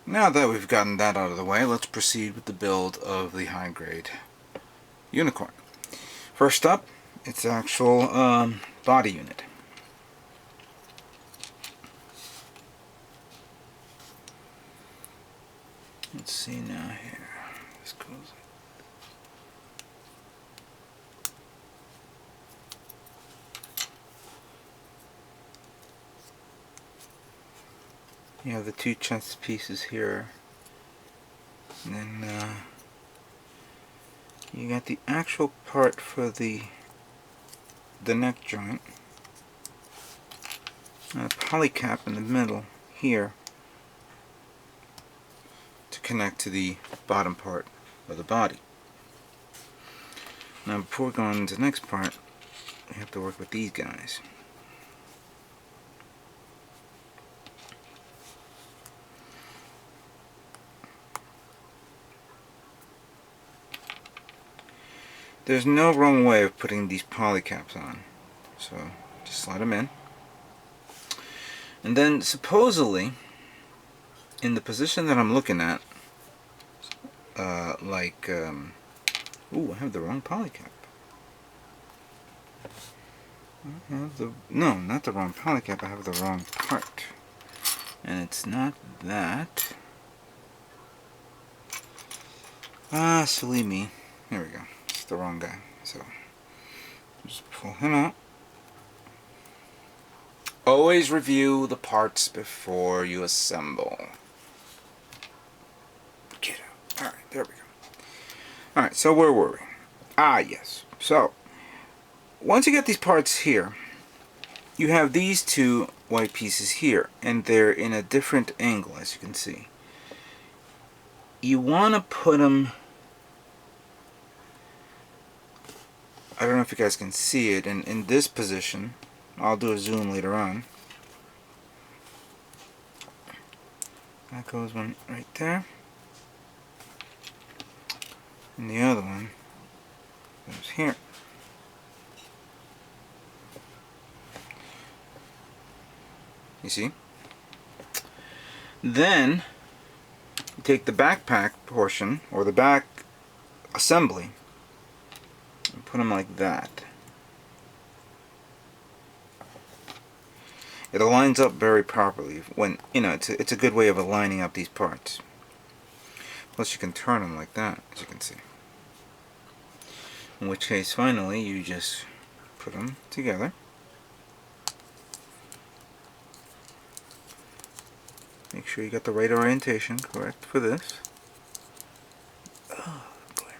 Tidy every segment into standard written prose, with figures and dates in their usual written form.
Now that we've gotten that out of the way, let's proceed with the build of the high-grade unicorn. First up, its actual body unit. Let's see now here. This goes. You have the two chest pieces here, and then you got the actual part for the neck joint, and a polycap in the middle here to connect to the bottom part of the body. Now before going into the next part, we have to work with these guys. There's no wrong way of putting these polycaps on, so just slide them in. And then supposedly, in the position that I'm looking at, ooh, I have the wrong polycap. No, not the wrong polycap, I have the wrong part. And it's not that. Ah, silly me. Here we go. It's the wrong guy. So, just pull him out. Always review the parts before you assemble. Get out. Alright, there we go. Alright, so where were we? Ah, yes. So, once you get these parts here, you have these two white pieces here, and they're in a different angle, as you can see. You want to put them, I don't know if you guys can see it, in this position. I'll do a zoom later on. That goes one right there. And the other one goes here. You see? Then you take the backpack portion, or the back assembly, and put them like that. It aligns up very properly when, you know, it's a good way of aligning up these parts. Plus you can turn them like that, as you can see. In which case, finally, you just put them together. Make sure you got the right orientation correct for this. Oh boy.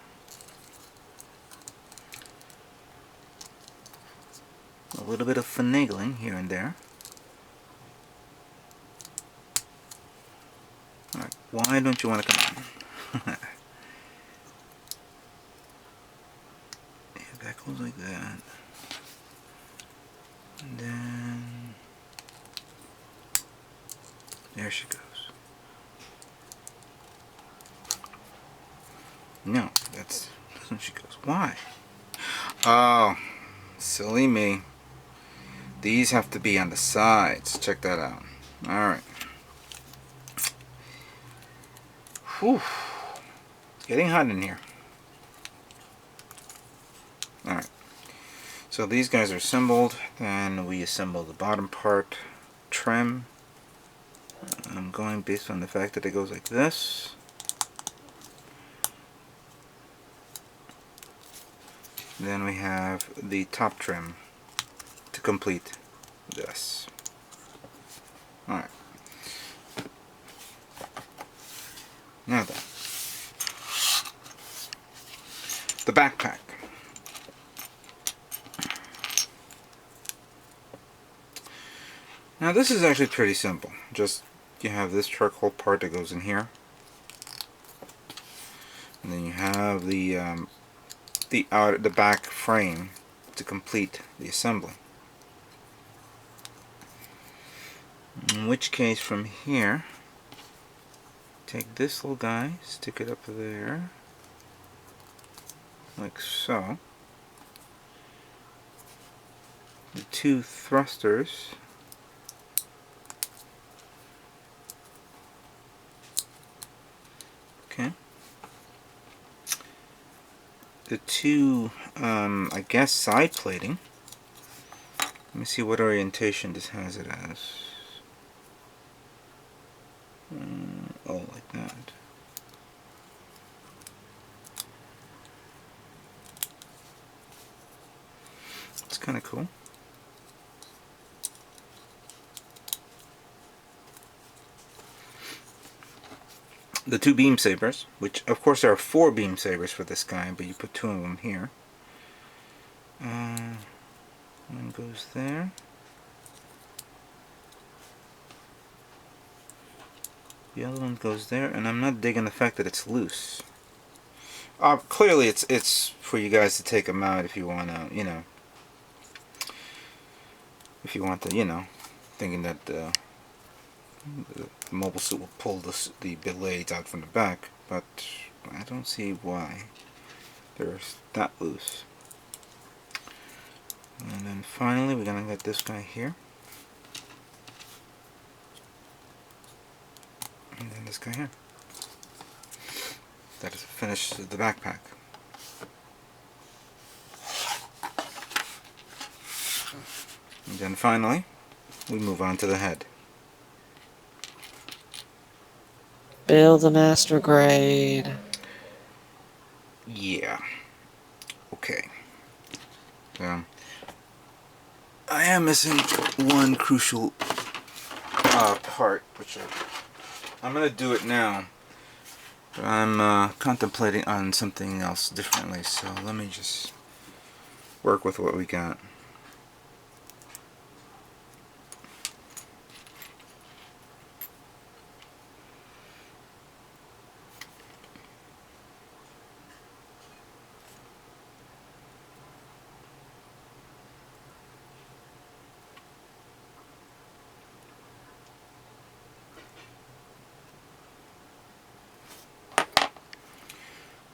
A little bit of finagling here and there. Alright, why don't you want to come on? Yeah, that goes like that. And then there she goes. No, that's when she goes. Why? Oh, silly me. These have to be on the sides. Check that out. Alright. Whew. It's getting hot in here. Alright. So these guys are assembled. Then we assemble the bottom part. Trim. I'm going based on the fact that it goes like this. Then we have the top trim to complete this. Alright. Now then, the backpack. Now this is actually pretty simple. Just you have this charcoal part that goes in here, and then you have the back frame to complete the assembly. In which case, from here, take this little guy, stick it up there, like so. The two thrusters the two, I guess, side plating. Let me see what orientation this has it as. Oh, like that. It's kind of cool. The two beam sabers, which of course there are 4 beam sabers for this guy, but you put 2 of them here. One goes there. The other one goes there, and I'm not digging the fact that it's loose. Clearly it's for you guys to take them out if you want to, you know, if you want to, you know, thinking that the mobile suit will pull the blades out from the back, but I don't see why they're that loose. And then finally we're going to get this guy here. And then this guy here. That is finished the backpack. And then finally, we move on to the head. Build a master grade. Yeah. Okay. I am missing one crucial part, which I'm going to do it now. But I'm contemplating on something else differently, so let me just work with what we got.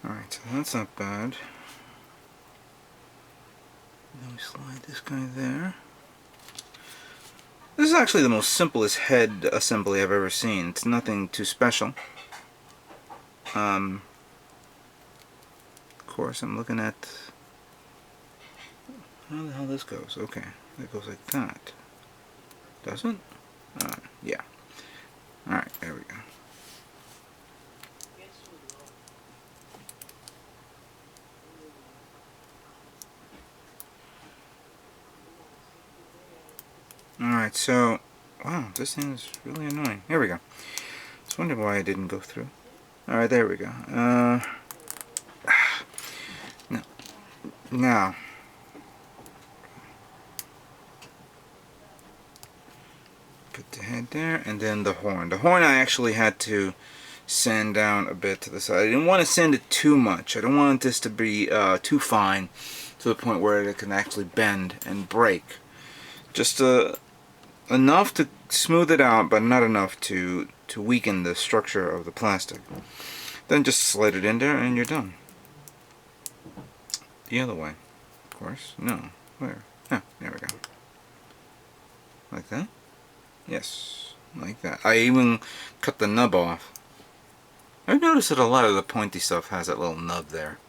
Alright, so that's not bad. Then we slide this guy there. This is actually the most simplest head assembly I've ever seen. It's nothing too special. Of course, I'm looking at how the hell this goes. Okay, it goes like that. Does it? Yeah. Alright, there we go. Alright, so, wow, this thing is really annoying. Here we go. I was wondering why it didn't go through. Alright, there we go. Now, put the head there, and then the horn. The horn I actually had to sand down a bit to the side. I didn't want to sand it too much. I don't want this to be too fine to the point where it can actually bend and break. Just enough to smooth it out, but not enough to weaken the structure of the plastic. Then just slide it in there and you're done. The other way, of course. No, where? Oh, there we go. Like that? Yes, like that. I even cut the nub off. I've noticed that a lot of the pointy stuff has that little nub there.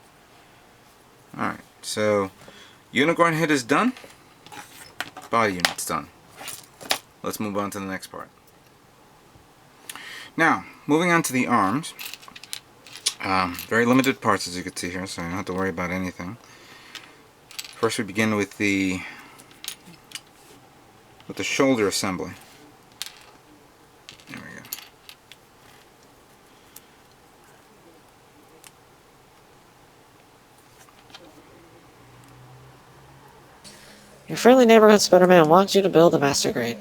Alright, so unicorn head is done. Body unit's done. Let's move on to the next part. Now, moving on to the arms. Very limited parts, as you can see here, so I don't have to worry about anything. First we begin with the shoulder assembly. There we go. Your friendly neighborhood Spider-Man wants you to build a master grade.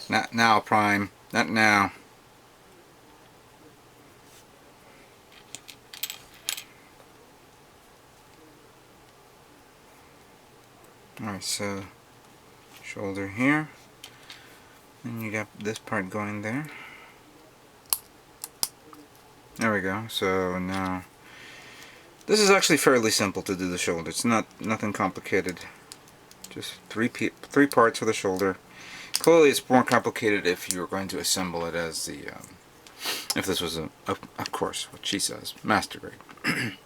Not now, Prime. Not now. Alright, so shoulder here. And you got this part going there. There we go. So now this is actually fairly simple to do the shoulder. It's nothing complicated. Just three parts for the shoulder. Clearly it's more complicated if you're going to assemble it as the if this was of course what she says, master grade.